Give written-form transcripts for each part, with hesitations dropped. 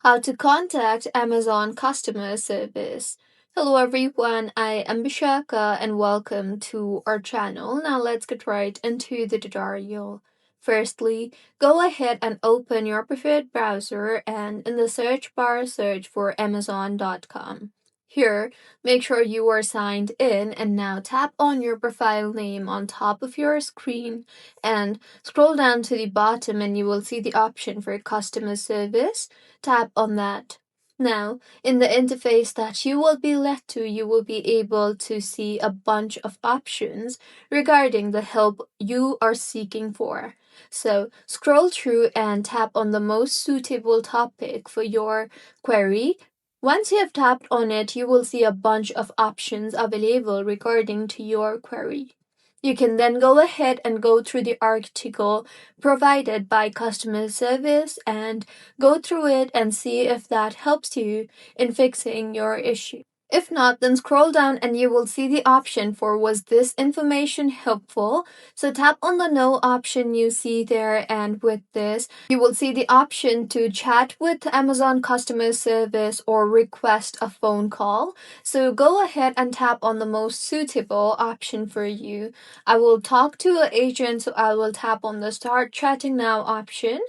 How to contact Amazon customer service. Hello everyone, I am Bishaka and welcome to our channel. Now let's get right into the tutorial. Firstly, go ahead and open your preferred browser and in the search bar search for amazon.com. Here, make sure you are signed in and now tap on your profile name on top of your screen and scroll down to the bottom and you will see the option for customer service. Tap on that. Now, in the interface that you will be led to, you will be able to see a bunch of options regarding the help you are seeking for. So, scroll through and tap on the most suitable topic for your query. Once you have tapped on it, you will see a bunch of options available regarding to your query. You can then go ahead and go through the article provided by customer service and go through it and see if that helps you in fixing your issue. If not, then scroll down and you will see the option for was this information helpful? So tap on the no option you see there, and with this, you will see the option to chat with Amazon customer service or request a phone call. So go ahead and tap on the most suitable option for you. I will talk to an agent, so I will tap on the start chatting now option.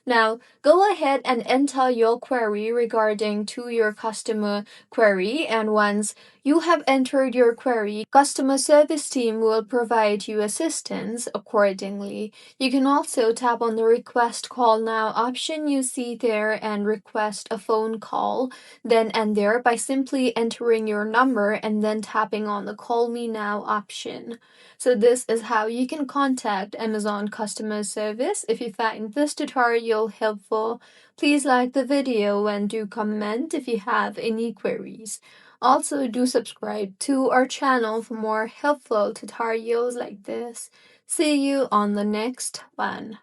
Now, go ahead and enter your query regarding to your customer query, and once you have entered your query, customer service team will provide you assistance accordingly. You can also tap on the request call now option you see there and request a phone call then and there by simply entering your number and then tapping on the call me now option. So this is how you can contact Amazon customer service. If you find this tutorial helpful, please like the video and do comment if you have any queries. Also, do subscribe to our channel for more helpful tutorials like this. See you on the next one.